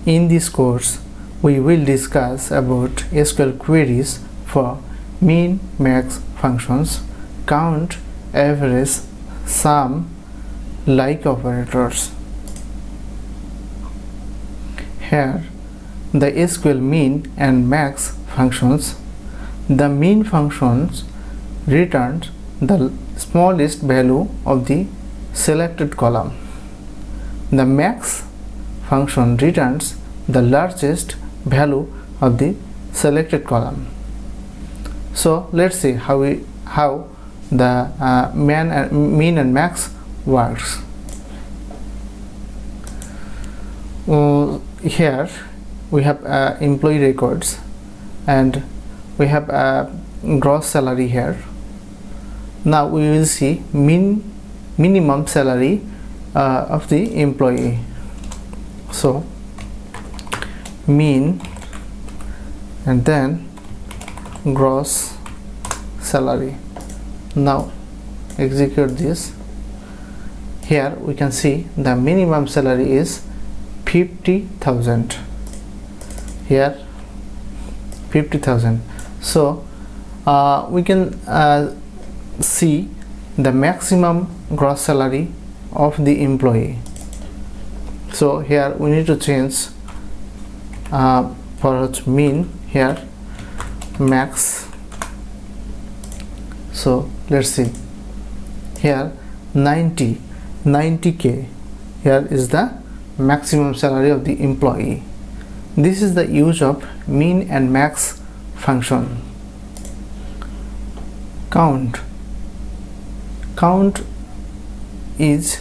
In this course, we will discuss about SQL queries for min, max functions, count, average, sum, like operators. Here, the SQL min and max functions. The min functions returns the smallest value of the selected column. The max function returns the largest value of the selected column. So let's see how the min and max works. Here we have employee records and we have gross salary here. Now we will see minimum salary of the employee. So min and then gross salary. Now execute this. Here we can see the minimum salary is 50,000. Here 50,000. So we can see the maximum gross salary of the employee. So here we need to change for min here max. So let's see here 90k. Here is the maximum salary of the employee. This is the use of min and max function. Count is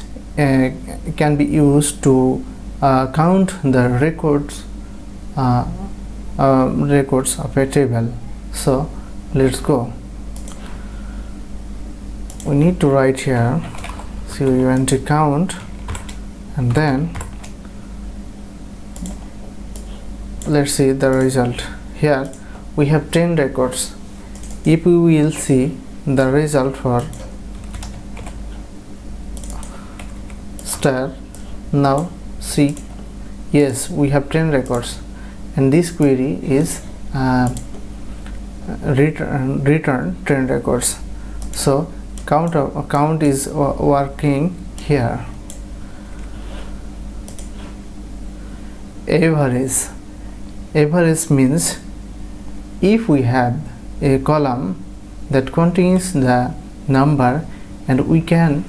can be used to count the records of a table. So let's go. We need to write here, so you want to count, and then let's see the result. Here we have 10 records. If we will see the result for star, now see, yes, we have 10 records, and this query is return 10 records. So count is working here. Average means if we have a column that contains the number and we can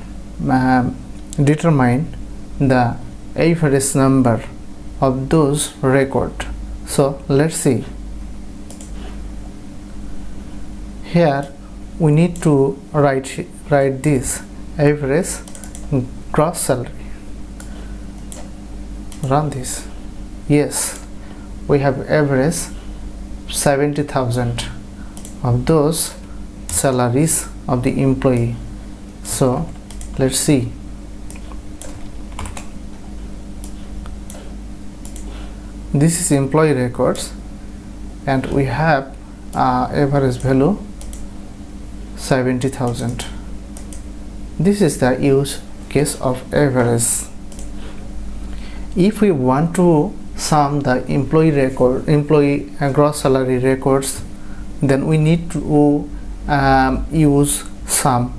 determine the average number of those records. So let's see. Here we need to write this average gross salary. Run this. Yes, we have average 70,000 of those salaries of the employee. So let's see. This is employee records and we have average value 70,000. This is the use case of average. If we want to sum the employee gross salary records, then we need to use sum.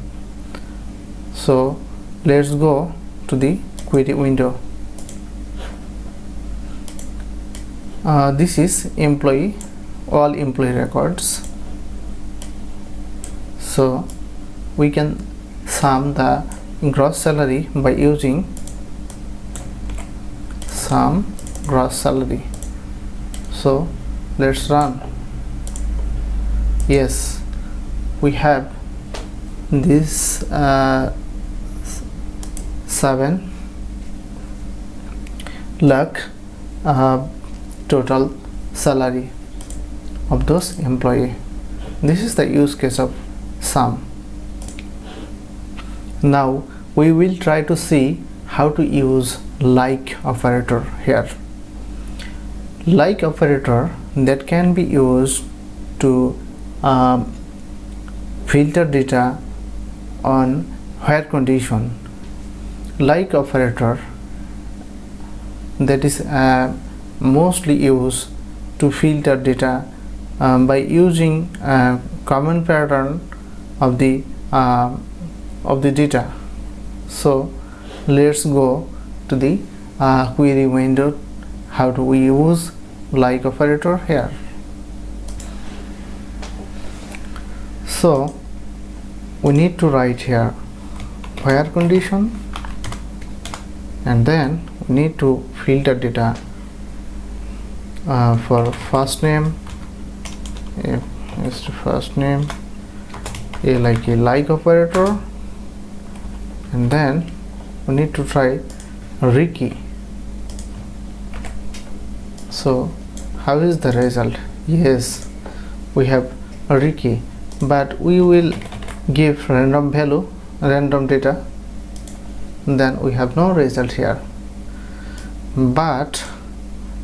So let's go to the query window. This is all employee records. So we can sum the gross salary by using sum gross salary. So let's run. Yes, we have this 7 lakh total salary of those employee. This is the use case of sum. Now we will try to see how to use like operator here. Like operator that can be used to filter data on where condition. Like operator that is mostly used to filter data by using a common pattern of the data. So let's go to the query window. How do we use like operator here? So we need to write here where condition, and then we need to filter data for first name. Is the first name a like operator, and then we need to try Ricky. So how is the result? Yes, we have Ricky, but we will give random value, random data, then we have no result here. But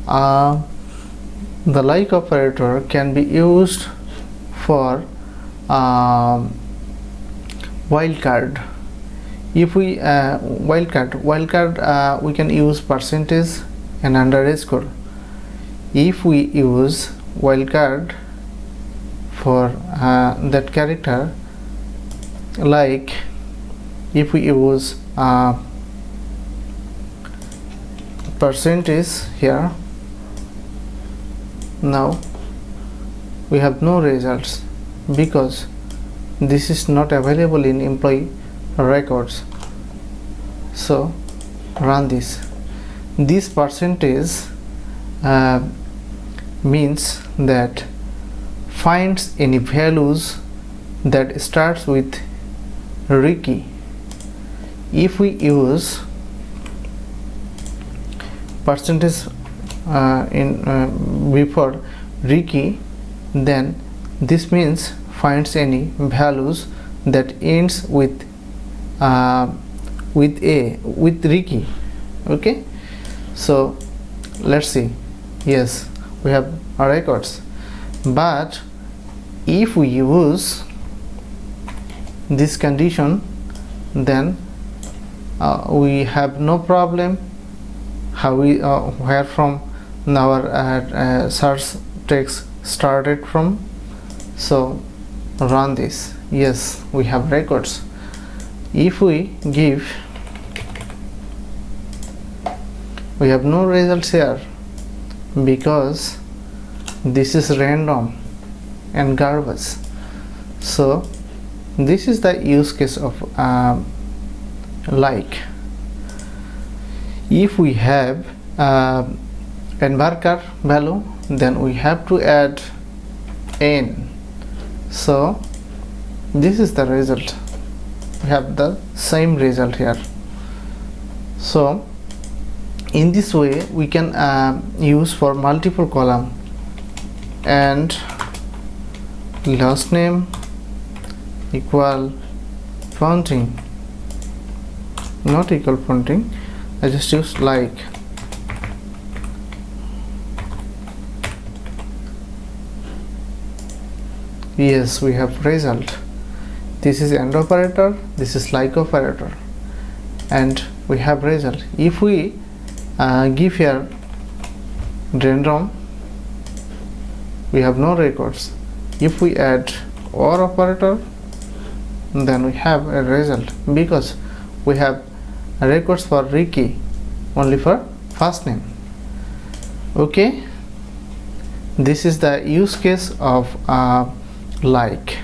the like operator can be used for wildcard. If we wildcard, we can use percentage and underscore. If we use wildcard for that character, like if we use percentage here, now we have no results because this is not available in employee records. So run this. This percentage means that finds any values that starts with Ricky. If we use percentage before Ricky, then this means finds any values that ends with Ricky. Okay, so let's see. Yes, we have our records, but if we use this condition, then we have no problem. How we where from our search text started from. So run this. Yes, we have records. If we give, we have no results here because this is random and garbage. So this is the use case of like. If we have n marker value, then we have to add n. So this is the result. We have the same result here. So in this way we can use for multiple column, and last name equal fountain, not equal fountain, I just use like. Yes, we have result. This is AND operator, this is like operator, and we have result. If we give here random, we have no records. If we add OR operator, then we have a result because we have records for Ricky only for first name. Okay, this is the use case of like.